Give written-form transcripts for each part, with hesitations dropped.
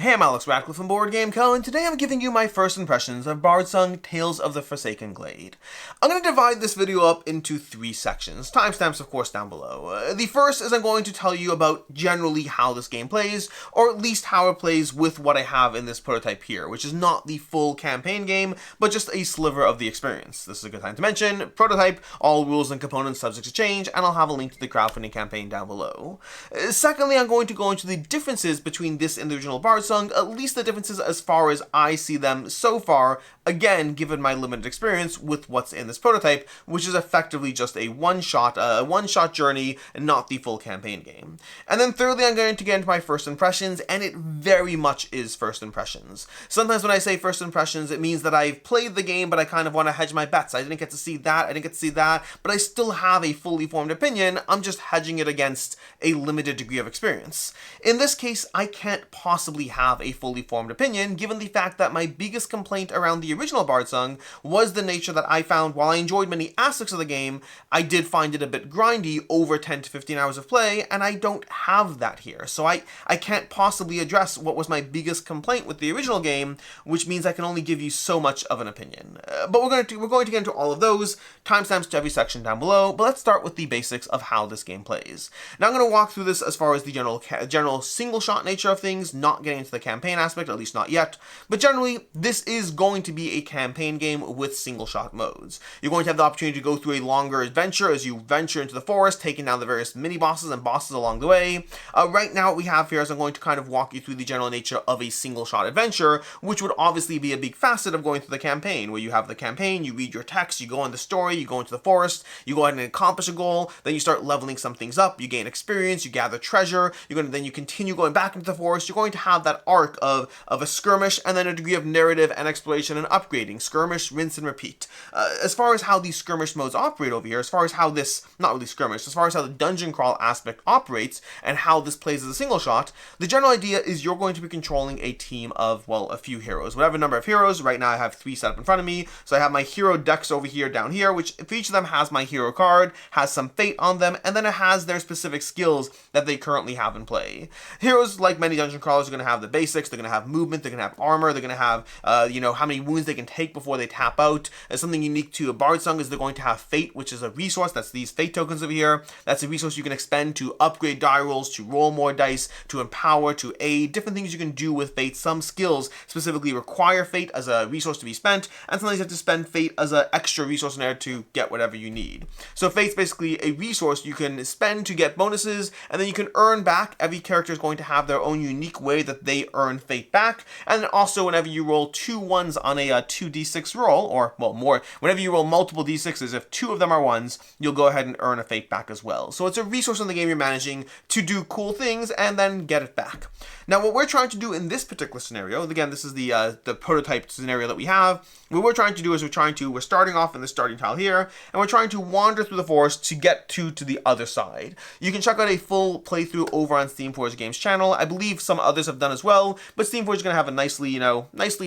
Hey, I'm Alex Radcliffe from Board Game Co, and today I'm giving you my first impressions of Bardsung Tales of the Forsaken Glade. I'm going to divide this video up into 3 sections, timestamps of course down below. The first is I'm going to tell you about generally how this game plays, or at least how it plays with what I have in this prototype here, which is not the full campaign game, but just a sliver of the experience. This is a good time to mention, prototype, all rules and components subject to change, and I'll have a link to the crowdfunding campaign down below. Secondly, I'm going to go into the differences between this and the original Bardsung, at least the differences as far as I see them so far, again, given my limited experience with what's in this prototype, which is effectively just a one-shot journey and not the full campaign game. And then thirdly, I'm going to get into my first impressions, and it very much is first impressions. Sometimes when I say first impressions, it means that I've played the game, but I kind of want to hedge my bets. I didn't get to see that, I didn't get to see that, but I still have a fully formed opinion. I'm just hedging it against a limited degree of experience. In this case, I can't possibly have a fully formed opinion, given the fact that my biggest complaint around the original Bardsung was the nature that I found, while I enjoyed many aspects of the game, I did find it a bit grindy over 10 to 15 hours of play, and I don't have that here. So I can't possibly address what was my biggest complaint with the original game, which means I can only give you so much of an opinion. But we're going to get into all of those, timestamps to every section down below, but let's start with the basics of how this game plays. Now I'm going to walk through this as far as the general single-shot nature of things, not getting into the campaign aspect, at least not yet, but generally, this is going to be a campaign game with single-shot modes. You're going to have the opportunity to go through a longer adventure as you venture into the forest, taking down the various mini-bosses and bosses along the way. Right now, what we have here is I'm going to kind of walk you through the general nature of a single-shot adventure, which would obviously be a big facet of going through the campaign, where you have the campaign, you read your text, you go on the story, you go into the forest, you go ahead and accomplish a goal, then you start leveling some things up, you gain experience, you gather treasure, then you continue going back into the forest. You're going to have that arc of a skirmish and then a degree of narrative and exploration and upgrading. Skirmish, rinse, and repeat. As far as how these skirmish modes operate over here, as far as how this, not really skirmish, as far as how the dungeon crawl aspect operates and how this plays as a single shot, the general idea is you're going to be controlling a team of, well, a few heroes. Whatever number of heroes, right now I have 3 set up in front of me, so I have my hero decks over here, down here, which for each of them has my hero card, has some fate on them, and then it has their specific skills that they currently have in play. Heroes, like many dungeon crawlers, are going to have the basics, they're going to have movement, they're going to have armor, they're going to have, how many wounds they can take before they tap out. Something unique to a Bardsung is they're going to have fate, which is a resource, that's these fate tokens over here. That's a resource you can expend to upgrade die rolls, to roll more dice, to empower, to aid, different things you can do with fate. Some skills specifically require fate as a resource to be spent, and sometimes you have to spend fate as an extra resource in there to get whatever you need. So fate's basically a resource you can spend to get bonuses, and then you can earn back. Every character is going to have their own unique way that they earn fate back, and then also whenever you roll 2 ones on a 2d6 roll, or well more, whenever you roll multiple d6s, if 2 of them are 1s, you'll go ahead and earn a fate back as well. So it's a resource in the game you're managing to do cool things and then get it back. Now what we're trying to do in this particular scenario, again this is the prototype scenario that we have, what we're trying to do is we're starting off in the starting tile here, and we're trying to wander through the forest to get to the other side. You can check out a full playthrough over on Steam Forge Games channel. I believe some others have done as well, but Steam Forge is going to have a nicely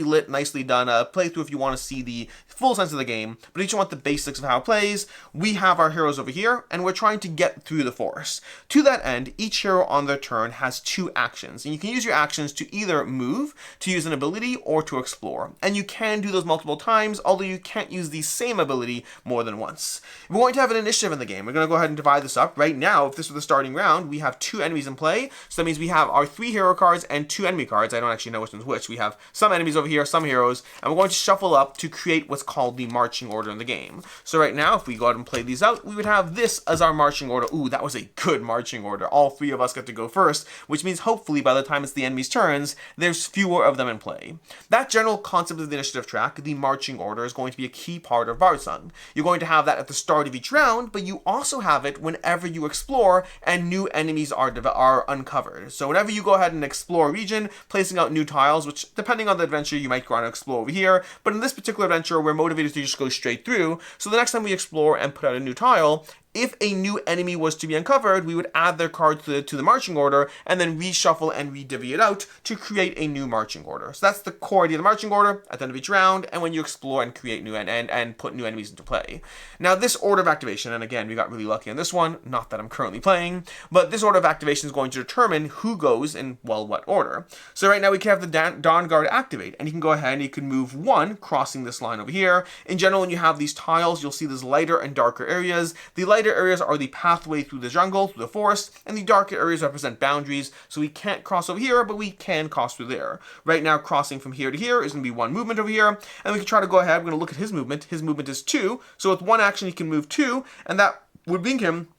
lit, nicely done playthrough if you want to see the full sense of the game. But if you want the basics of how it plays, we have our heroes over here, and we're trying to get through the forest. To that end, each hero on their turn has 2 actions, and you can use your actions to either move, to use an ability, or to explore. And you can do those multiple times, although you can't use the same ability more than once. We're going to have an initiative in the game. We're going to go ahead and divide this up. Right now, if this were the starting round, we have 2 enemies in play, so that means we have our 3 hero cards and 2 enemy cards. I don't actually know which one's which. We have some enemies over here, some heroes, and we're going to shuffle up to create what's called the marching order in the game. So right now, if we go ahead and play these out, we would have this as our marching order. Ooh, that was a good marching order. All 3 of us get to go first, which means hopefully by the time it's the enemy's turns, there's fewer of them in play. That general concept of the initiative track, the marching order, is going to be a key part of Bardsung. You're going to have that at the start of each round, but you also have it whenever you explore and new enemies are uncovered. So whenever you go ahead and explore a region, placing out new tiles, which depending on the adventure you might want to explore over here, but in this particular adventure we're motivated to just go straight through, so the next time we explore and put out a new tile, if a new enemy was to be uncovered, we would add their card to the marching order and then reshuffle and redivvy it out to create a new marching order. So that's the core idea of the marching order at the end of each round, and when you explore and create new and put new enemies into play. Now this order of activation, and again we got really lucky on this one, not that I'm currently playing, but this order of activation is going to determine who goes in, well, what order. So right now we can have the Dawn Guard activate, and you can go ahead and you can move one crossing this line over here. In general, when you have these tiles, you'll see there's lighter and darker areas. The lighter areas are the pathway through the jungle, through the forest, and the darker areas represent boundaries, so we can't cross over here, but we can cross through there. Right now, crossing from here to here is going to be one movement over here, and we can try to go ahead. We're going to look at his movement. His movement is 2, so with one action he can move 2, and that would bring him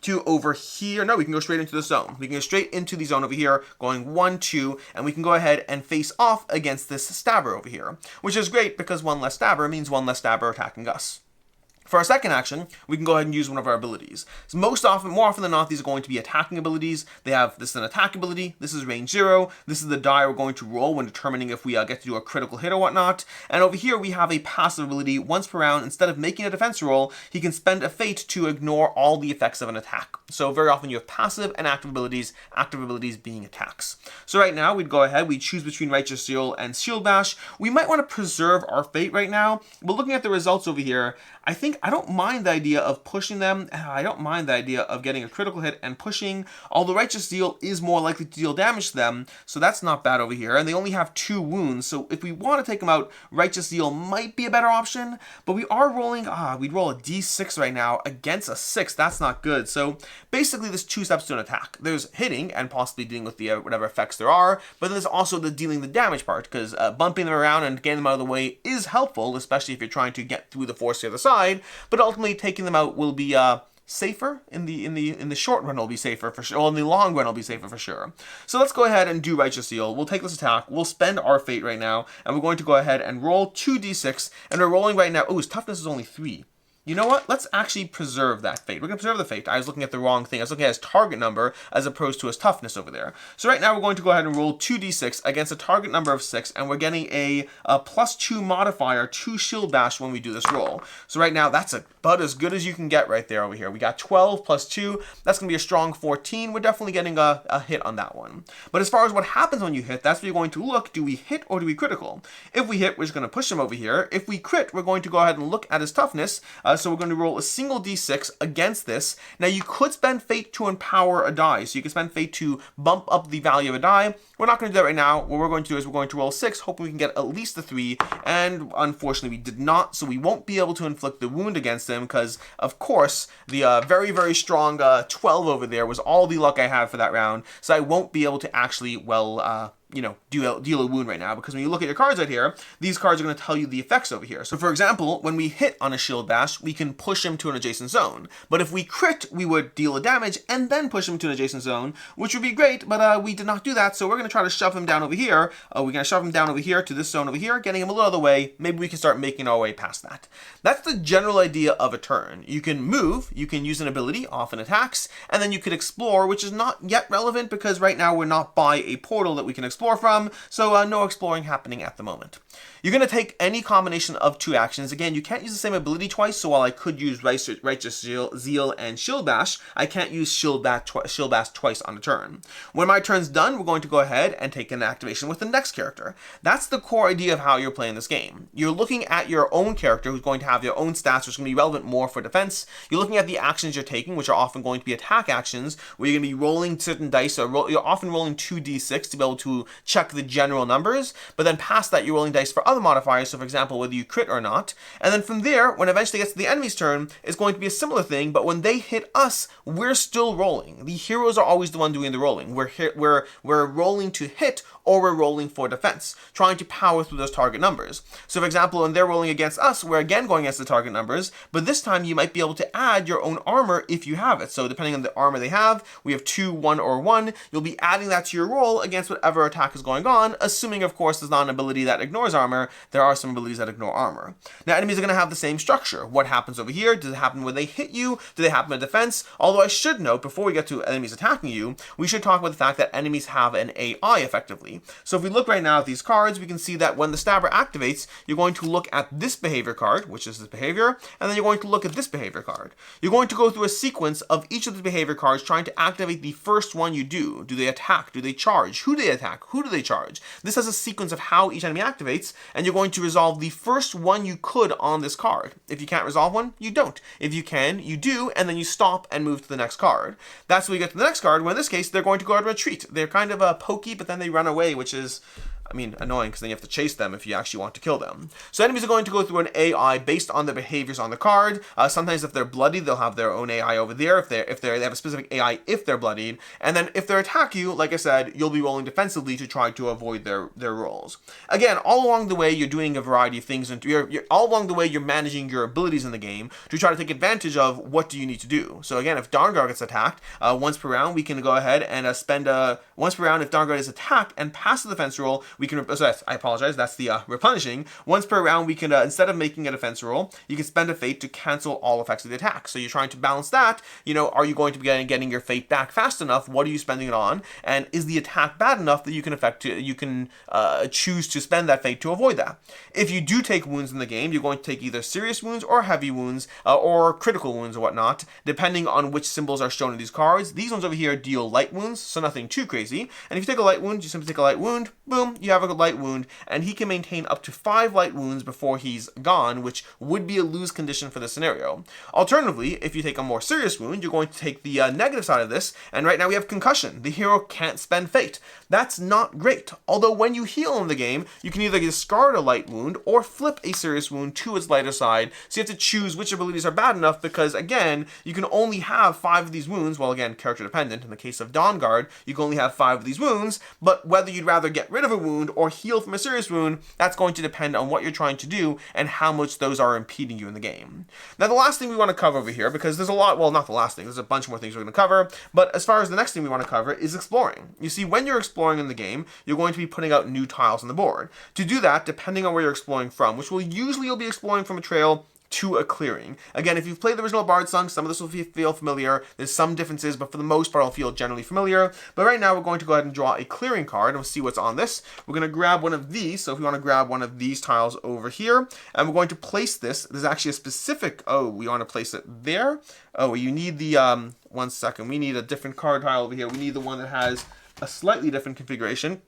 to over here. No, we can go straight into the zone. We can go straight into the zone over here, going 1, 2, and we can go ahead and face off against this stabber over here, which is great because one less stabber means one less stabber attacking us. For our second action, we can go ahead and use one of our abilities. So more often than not, these are going to be attacking abilities. They have, this is an attack ability, this is range 0, this is the die we're going to roll when determining if we get to do a critical hit or whatnot. And over here we have a passive ability. Once per round, instead of making a defense roll, he can spend a fate to ignore all the effects of an attack. So very often you have passive and active abilities being attacks. So right now we'd go ahead, we choose between Righteous Zeal and Shield Bash. We might want to preserve our fate right now, but looking at the results over here, I don't mind the idea of pushing them. I don't mind the idea of getting a critical hit and pushing, although Righteous Zeal is more likely to deal damage to them, so that's not bad over here. And they only have 2 wounds, so if we want to take them out, Righteous Zeal might be a better option, but we are rolling, we'd roll a d6 right now against a 6. That's not good. So basically there's 2 steps to an attack. There's hitting and possibly dealing with the whatever effects there are, but then there's also the dealing the damage part, because bumping them around and getting them out of the way is helpful, especially if you're trying to get through the force to the other side. But ultimately taking them out will be safer in the short run. It'll be safer for sure. Well, in the long run, it'll be safer for sure. So let's go ahead and do Righteous Zeal. We'll take this attack. We'll spend our fate right now, and we're going to go ahead and roll 2d6. And we're rolling right now. Oh, his toughness is only 3. You know what? Let's actually preserve that fate. We're going to preserve the fate. I was looking at the wrong thing. I was looking at his target number as opposed to his toughness over there. So right now we're going to go ahead and roll 2d6 against a target number of 6, and we're getting a +2 modifier to Shield Bash when we do this roll. So right now that's about as good as you can get right there over here. We got 12 + 2. That's going to be a strong 14. We're definitely getting a hit on that one. But as far as what happens when you hit, that's where you're going to look. Do we hit or do we critical? If we hit, we're just going to push him over here. If we crit, we're going to go ahead and look at his toughness. So we're going to roll a single d6 against this. Now you could spend fate to empower a die. So you can spend fate to bump up the value of a die. We're not going to do that right now. What we're going to do is we're going to roll 6, hoping we can get at least a 3. And unfortunately we did not. So we won't be able to inflict the wound against him because, of course, the very, very strong 12 over there was all the luck I had for that round. So I won't be able to actually, deal a wound right now, because when you look at your cards right here, these cards are going to tell you the effects over here. So for example, when we hit on a Shield Bash, we can push him to an adjacent zone. But if we crit, we would deal a damage and then push him to an adjacent zone, which would be great, but we did not do that. So we're going to try to shove him down over here. We're going to shove him down over here to this zone over here, getting him a little out of the way. Maybe we can start making our way past that. That's the general idea of a turn. You can move, you can use an ability, often attacks, and then you could explore, which is not yet relevant because right now we're not by a portal that we can explore from, so no exploring happening at the moment. You're going to take any combination of 2 actions. Again, you can't use the same ability twice, so while I could use Righteous Zeal and Shield Bash, I can't use Shield Bash twice on a turn. When my turn's done, we're going to go ahead and take an activation with the next character. That's the core idea of how you're playing this game. You're looking at your own character who's going to have their own stats, which is going to be relevant more for defense. You're looking at the actions you're taking, which are often going to be attack actions, where you're going to be rolling certain dice, or you're often rolling 2d6 to be able to check the general numbers, but then past that you're rolling dice for other modifiers, so for example whether you crit or not. And then from there, when eventually gets to the enemy's turn, it's going to be a similar thing, but when they hit us, we're still rolling. The heroes are always the one doing the rolling. We're rolling to hit, or we're rolling for defense, trying to power through those target numbers. So for example, when they're rolling against us, we're again going against the target numbers, but this time you might be able to add your own armor if you have it. So depending on the armor they have, we have 2, 1, or 1, you'll be adding that to your roll against whatever attack is going on, assuming, of course, there's not an ability that ignores armor. There are some abilities that ignore armor. Now, enemies are going to have the same structure. What happens over here? Does it happen when they hit you? Do they happen in defense? Although I should note, before we get to enemies attacking you, we should talk about the fact that enemies have an AI effectively. So if we look right now at these cards, we can see that when the stabber activates, you're going to look at this behavior card, which is this behavior, and then you're going to look at this behavior card. You're going to go through a sequence of each of the behavior cards trying to activate the first one you do. Do they attack? Do they charge? Who do they attack? Who do they charge? This has a sequence of how each enemy activates, and you're going to resolve the first one you could on this card. If you can't resolve one, you don't. If you can, you do, and then you stop and move to the next card. That's when we get to the next card, where in this case, they're going to go on retreat. They're kind of pokey, but then they run away, which is, I mean, annoying, because then you have to chase them if you actually want to kill them. So enemies are going to go through an AI based on the behaviors on the card. Sometimes if they're bloody, they'll have their own AI over there. If they have a specific AI if they're bloodied. And then if they attack you, like I said, you'll be rolling defensively to try to avoid their rolls. Again, all along the way, you're doing a variety of things, and all along the way, you're managing your abilities in the game to try to take advantage of what do you need to do. So again, if Dawnguard gets attacked, once per round, we can go ahead and spend once per round, if Dawnguard is attacked and pass the defense roll, we can, I apologize, that's the replenishing. Once per round, we can, instead of making a defense roll, you can spend a fate to cancel all effects of the attack. So you're trying to balance that, are you going to be getting your fate back fast enough? What are you spending it on? And is the attack bad enough that you can choose to spend that fate to avoid that? If you do take wounds in the game, you're going to take either serious wounds or heavy wounds, or critical wounds or whatnot, depending on which symbols are shown in these cards. These ones over here deal light wounds, so nothing too crazy. And if you take a light wound, you simply take a light wound, boom, you have a light wound, and he can maintain up to 5 light wounds before he's gone, which would be a lose condition for this scenario. Alternatively, if you take a more serious wound, you're going to take the negative side of this, and right now we have concussion. The hero can't spend fate. That's not great. Although when you heal in the game, you can either discard a light wound or flip a serious wound to its lighter side, so you have to choose which abilities are bad enough, because again, you can only have 5 of these wounds. Well, again, character dependent. In the case of Dawnguard, you can only have 5 of these wounds, but whether you'd rather get rid of a wound or heal from a serious wound, that's going to depend on what you're trying to do and how much those are impeding you in the game. Now, the last thing we want to cover over here, because there's a lot, well, not the last thing, there's a bunch more things we're going to cover, but as far as the next thing we want to cover is exploring. You see, when you're exploring in the game, you're going to be putting out new tiles on the board. To do that, depending on where you're exploring from, which you'll be exploring from a trail to a clearing. Again, if you've played the original Bardsung, some of this will feel familiar. There's some differences, but for the most part, it'll feel generally familiar. But right now, we're going to go ahead and draw a clearing card, and we'll see what's on this. We're going to grab one of these. So if we want to grab one of these tiles over here, and we're going to place this. There's actually a specific, we want to place it there. You need the, one second. We need a different card tile over here. We need the one that has a slightly different configuration.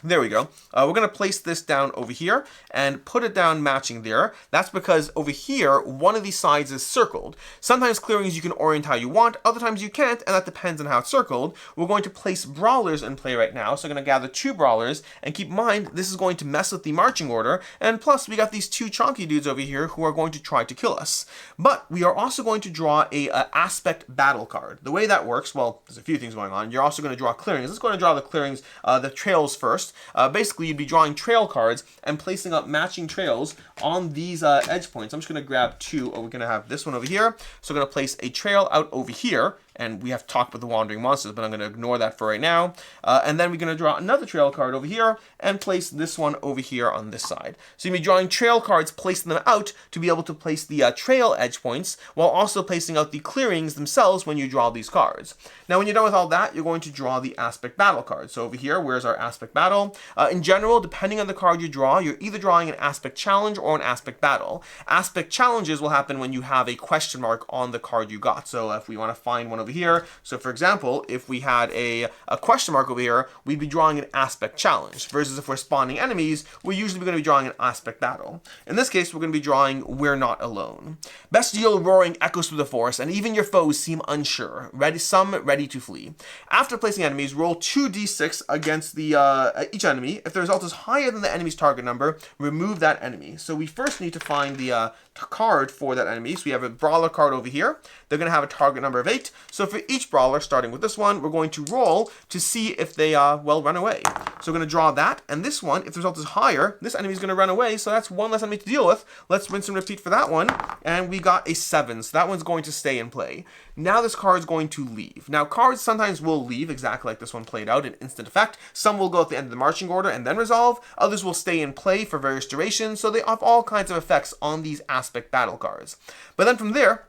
There we go. We're going to place this down over here and put it down matching there. That's because over here, one of these sides is circled. Sometimes clearings you can orient how you want, other times you can't, and that depends on how it's circled. We're going to place brawlers in play right now, so I'm going to gather 2 brawlers, and keep in mind, this is going to mess with the marching order, and plus we got these 2 chonky dudes over here who are going to try to kill us. But we are also going to draw a aspect battle card. The way that works, well, there's a few things going on. You're also going to draw clearings. Let's go ahead and draw the clearings, the trails first. Basically, you'd be drawing trail cards and placing up matching trails on these edge points. I'm just going to grab 2. We're going to have this one over here. So I'm going to place a trail out over here. And we have to talk about the wandering monsters, but I'm going to ignore that for right now. And then we're going to draw another trail card over here and place this one over here on this side. So you'll be drawing trail cards, placing them out to be able to place the trail edge points, while also placing out the clearings themselves when you draw these cards. Now, when you're done with all that, you're going to draw the aspect battle card. So over here, where's our aspect battle? In general, depending on the card you draw, you're either drawing an aspect challenge or an aspect battle. Aspect challenges will happen when you have a question mark on the card you got. So if we want to find one over here, so for example, if we had a question mark over here, we'd be drawing an aspect challenge, versus if we're spawning enemies, we're usually going to be drawing an aspect battle. In this case, we're going to be drawing We're Not Alone. Bestial roaring echoes through the forest, and even your foes seem unsure, some ready to flee. After placing enemies, roll 2d6 against the each enemy. If the result is higher than the enemy's target number, remove that enemy. So we first need to find the card for that enemy. So we have a brawler card over here. They're going to have a target number of 8. So for each brawler, starting with this one, we're going to roll to see if they, well, run away. So we're going to draw that, and this one, if the result is higher, this enemy is going to run away, so that's one less enemy to deal with. Let's rinse and repeat for that one, and we got a 7, so that one's going to stay in play. Now this card is going to leave. Now cards sometimes will leave, exactly like this one played out, an instant effect. Some will go at the end of the marching order and then resolve. Others will stay in play for various durations, so they have all kinds of effects on these aspect battle cards. But then from there,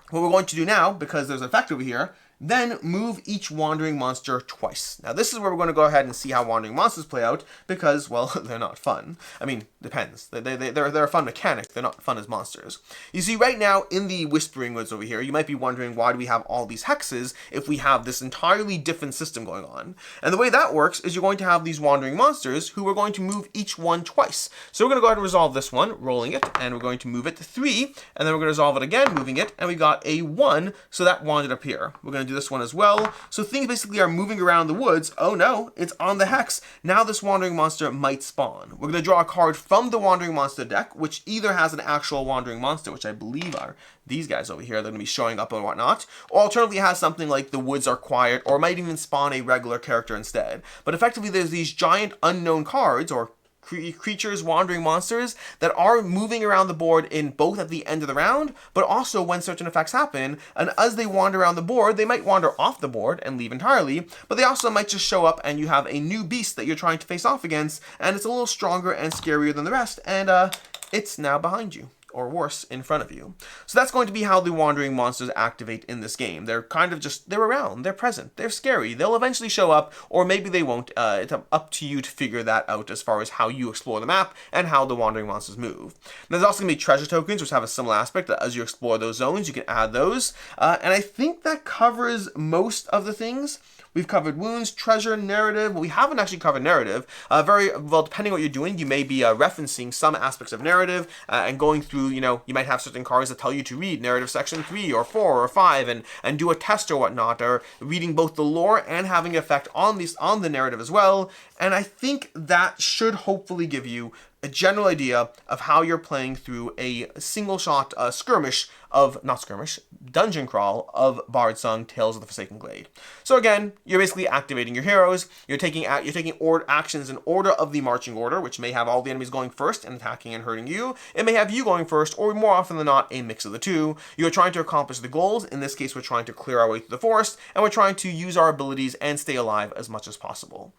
what we're going to do now, because there's an effect over here, then move each wandering monster twice. Now this is where we're going to go ahead and see how wandering monsters play out, because, well, they're not fun. I mean, depends. They're a fun mechanic. They're not fun as monsters. You see, right now in the Whispering Woods over here, you might be wondering, why do we have all these hexes if we have this entirely different system going on? And the way that works is you're going to have these wandering monsters who are going to move each one twice. So we're going to go ahead and resolve this one, rolling it, and we're going to move it to 3, and then we're going to resolve it again, moving it, and we got a 1, so that wandered up here. We're going to do this one as well. So things basically are moving around the woods. Oh no, it's on the hex. Now this wandering monster might spawn. We're going to draw a card from the wandering monster deck, which either has an actual wandering monster, which I believe are these guys over here. They're going to be showing up and whatnot. Or alternatively has something like the woods are quiet, or might even spawn a regular character instead. But effectively there's these giant unknown cards, or creatures, wandering monsters, that are moving around the board in both at the end of the round, but also when certain effects happen, and as they wander around the board, they might wander off the board and leave entirely, but they also might just show up and you have a new beast that you're trying to face off against, and it's a little stronger and scarier than the rest, and it's now behind you. Or worse, in front of you. So that's going to be how the wandering monsters activate in this game. They're kind of just, they're around, they're present, they're scary, they'll eventually show up, or maybe they won't. It's up to you to figure that out as far as how you explore the map and how the wandering monsters move. There's also going to be treasure tokens, which have a similar aspect. That as you explore those zones, you can add those. And I think that covers most of the things. We've covered wounds, treasure, narrative. Well, we haven't actually covered narrative. Very well, depending on what you're doing, you may be referencing some aspects of narrative and going through, you know, you might have certain cards that tell you to read narrative section 3 or 4 or 5 and do a test or whatnot, or reading both the lore and having an effect on the narrative as well. And I think that should hopefully give you a general idea of how you're playing through a single shot dungeon crawl of Bardsung Tales of the Forsaken Glade. So again, you're basically activating your heroes. You're taking actions in order of the marching order, which may have all the enemies going first and attacking and hurting you. It may have you going first, or more often than not, a mix of the two. You're trying to accomplish the goals. In this case, we're trying to clear our way through the forest, and we're trying to use our abilities and stay alive as much as possible.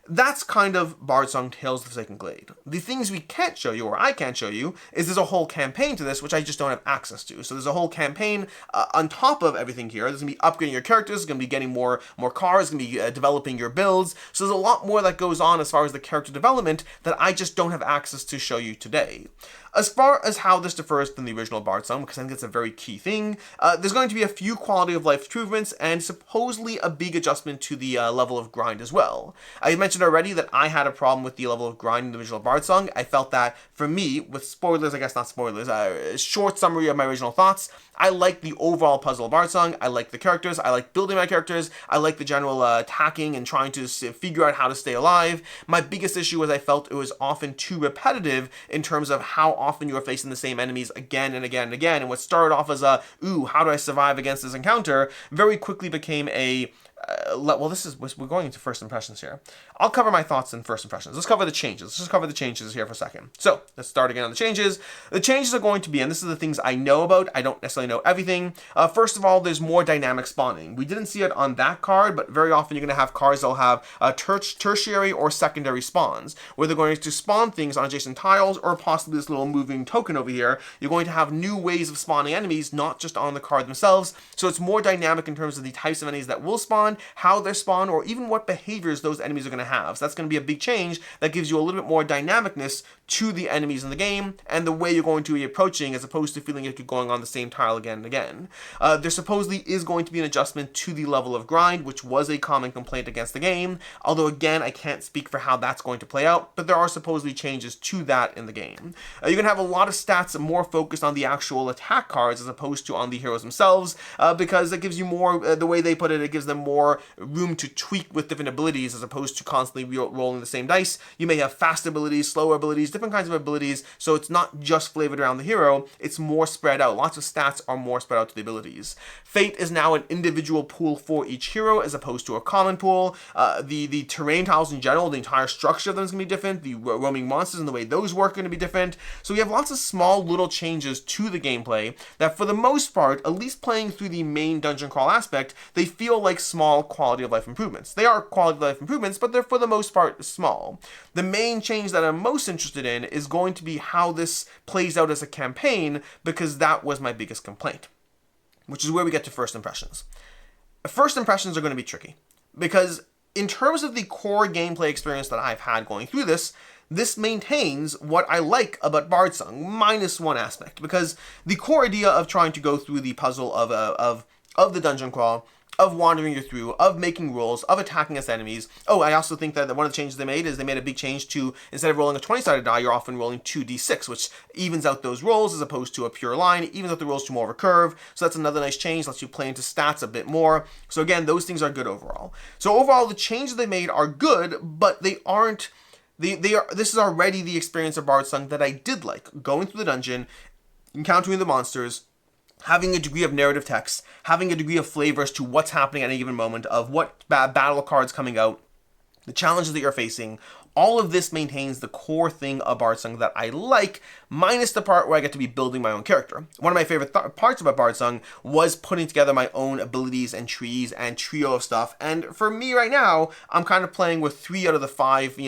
That's kind of Bardsung Tales of the Forsaken Glade. The things we can't show you, or I can't show you, is there's a whole campaign to this, which I just don't have access to. So there's a whole campaign on top of everything here. There's going to be upgrading your characters, there's going to be getting more cars, going to be developing your builds. So there's a lot more that goes on as far as the character development that I just don't have access to show you today. As far as how this differs from the original Bardsung, because I think it's a very key thing, there's going to be a few quality of life improvements and supposedly a big adjustment to the level of grind as well. I mentioned already that I had a problem with the level of grind in the original Bardsung. I felt that, for me, with spoilers, I guess not spoilers, a short summary of my original thoughts, I like the overall puzzle of Bardsung. I like the characters. I like building my characters. I like the general attacking and trying to figure out how to stay alive. My biggest issue was I felt it was often too repetitive in terms of how often you were facing the same enemies again and again and again. And what started off as a, ooh, how do I survive against this encounter, very quickly became a, we're going into first impressions here. I'll cover my thoughts in first impressions. Let's cover the changes. Let's just cover the changes here for a second. So let's start again on the changes. The changes are going to be, and this is the things I know about. I don't necessarily know everything. First of all, there's more dynamic spawning. We didn't see it on that card, but very often you're going to have cards that'll have tertiary or secondary spawns, where they're going to spawn things on adjacent tiles, or possibly this little moving token over here. You're going to have new ways of spawning enemies, not just on the card themselves. So it's more dynamic in terms of the types of enemies that will spawn, how they're spawned, or even what behaviors those enemies are going to have. So that's going to be a big change that gives you a little bit more dynamicness to the enemies in the game and the way you're going to be approaching, as opposed to feeling like you're going on the same tile again and again. There supposedly is going to be an adjustment to the level of grind, which was a common complaint against the game, although again I can't speak for how that's going to play out, but there are supposedly changes to that in the game. You're going to have a lot of stats more focused on the actual attack cards as opposed to on the heroes themselves, because it gives you more, the way they put it, it gives them more more room to tweak with different abilities as opposed to constantly rolling the same dice. You may have fast abilities, slower abilities, different kinds of abilities, so it's not just flavored around the hero, it's more spread out. Lots of stats are more spread out to the abilities. Fate is now an individual pool for each hero as opposed to a common pool. The terrain tiles in general, the entire structure of them is going to be different. The roaming monsters and the way those work are going to be different. So we have lots of small little changes to the gameplay that for the most part, at least playing through the main dungeon crawl aspect, they feel like small quality of life improvements. They are quality of life improvements, but they're for the most part small. The main change that I'm most interested in is going to be how this plays out as a campaign, because that was my biggest complaint, which is where we get to first impressions. First impressions are going to be tricky, because in terms of the core gameplay experience that I've had going through this, this maintains what I like about Bardsung, minus one aspect, because the core idea of trying to go through the puzzle of the dungeon crawl, of wandering you through, of making rolls, of attacking us enemies. Oh, I also think that one of the changes they made is they made a big change to, instead of rolling a 20-sided die, you're often rolling 2d6, which evens out those rolls as opposed to a pure line, evens out the rolls to more of a curve. So that's another nice change, lets you play into stats a bit more. So again, those things are good overall. So overall, the changes they made are good, but they aren't, this is already the experience of Bardsung that I did like. Going through the dungeon, encountering the monsters, having a degree of narrative text, having a degree of flavor as to what's happening at any given moment, of what battle cards coming out, the challenges that you're facing. All of this maintains the core thing of Bardsung that I like, minus the part where I get to be building my own character. One of my favorite parts about Bardsung was putting together my own abilities and trees and trio of stuff. And for me right now, I'm kind of playing with 3 out of the 5,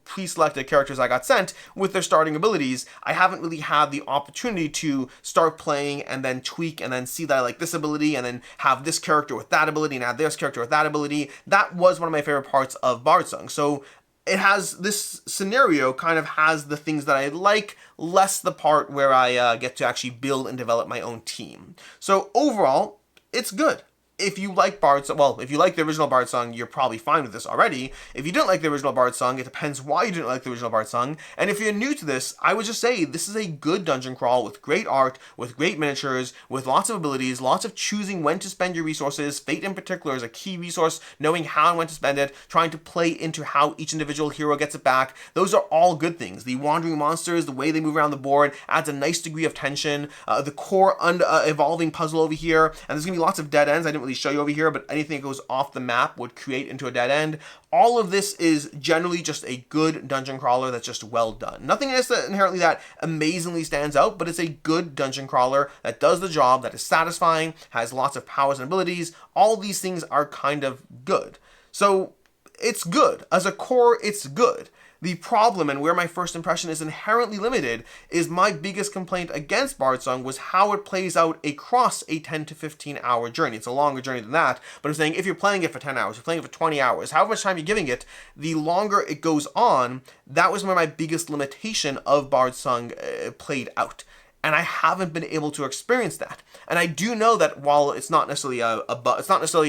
pre-selected characters I got sent with their starting abilities. I haven't really had the opportunity to start playing and then tweak and then see that I like this ability and then have this character with that ability and add this character with that ability. That was one of my favorite parts of Bardsung. So it has, this scenario kind of has the things that I like, less the part where I get to actually build and develop my own team. So overall, it's good. If you like Bardsung, well, if you like the original Bardsung, you're probably fine with this already. If you didn't like the original Bardsung, it depends why you didn't like the original Bardsung. And if you're new to this, I would just say this is a good dungeon crawl with great art, with great miniatures, with lots of abilities, lots of choosing when to spend your resources. Fate in particular is a key resource, knowing how and when to spend it, trying to play into how each individual hero gets it back. Those are all good things. The wandering monsters, the way they move around the board, adds a nice degree of tension. The core evolving puzzle over here, and there's going to be lots of dead ends. I didn't really show you over here, but anything that goes off the map would create into a dead end. All of this is generally just a good dungeon crawler that's just well done. Nothing is inherently that amazingly stands out, but it's a good dungeon crawler that does the job, that is satisfying, has lots of powers and abilities. All these things are kind of good. So it's good. As a core, it's good. The problem, and where my first impression is inherently limited, is my biggest complaint against Bardsung was how it plays out across a 10 to 15 hour journey. It's a longer journey than that, but I'm saying if you're playing it for 10 hours, you're playing it for 20 hours, however much time you're giving it, the longer it goes on, that was where my biggest limitation of Bardsung played out. And I haven't been able to experience that. And I do know that while it's not necessarily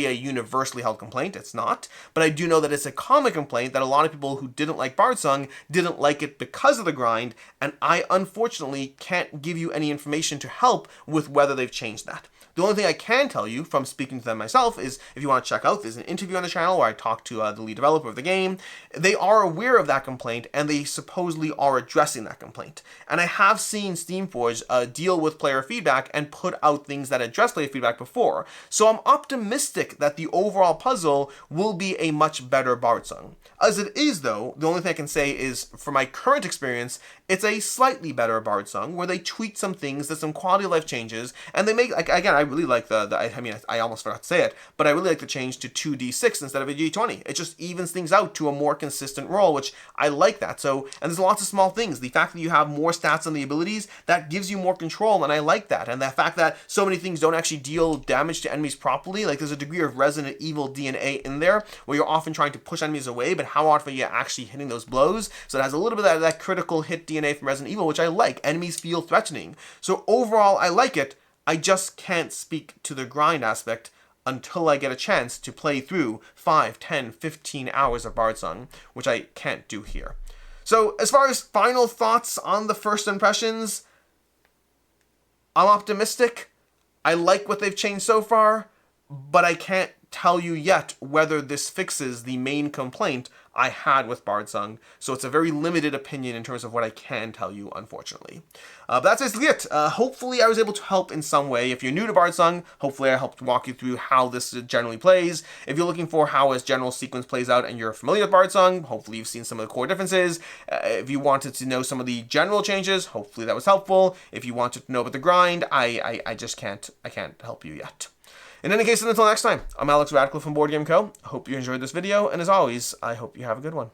a universally held complaint, it's not, but I do know that it's a common complaint that a lot of people who didn't like Bardsung didn't like it because of the grind, and I unfortunately can't give you any information to help with whether they've changed that. The only thing I can tell you from speaking to them myself is, if you want to check out, there's an interview on the channel where I talk to the lead developer of the game. They are aware of that complaint, and they supposedly are addressing that complaint. And I have seen Steamforge deal with player feedback and put out things that address player feedback before. So I'm optimistic that the overall puzzle will be a much better Bardsung. As it is, though, the only thing I can say is, for my current experience, it's a slightly better Bardsung, where they tweak some things, there's some quality of life changes, and they make, like, again, I really like I almost forgot to say it, but I really like the change to 2d6 instead of a d20. It just evens things out to a more consistent roll, which I like that. So, and there's lots of small things. The fact that you have more stats on the abilities, that gives you more control, and I like that. And the fact that so many things don't actually deal damage to enemies properly, like there's a degree of Resident Evil DNA in there, where you're often trying to push enemies away, but how often are you actually hitting those blows? So it has a little bit of that critical hit DNA from Resident Evil, which I like. Enemies feel threatening. So overall, I like it. I just can't speak to the grind aspect until I get a chance to play through 5, 10, 15 hours of Bardsung, which I can't do here. So as far as final thoughts on the first impressions, I'm optimistic. I like what they've changed so far, but I can't tell you yet whether this fixes the main complaint I had with Bardsung, so it's a very limited opinion in terms of what I can tell you, unfortunately. That's basically it. Hopefully I was able to help in some way. If you're new to Bardsung, hopefully I helped walk you through how this generally plays. If you're looking for how a general sequence plays out and you're familiar with Bardsung, hopefully you've seen some of the core differences. If you wanted to know some of the general changes, hopefully that was helpful. If you wanted to know about the grind, I just can't help you yet. In any case, until next time, I'm Alex Radcliffe from Board Game Co. I hope you enjoyed this video, and as always, I hope you have a good one.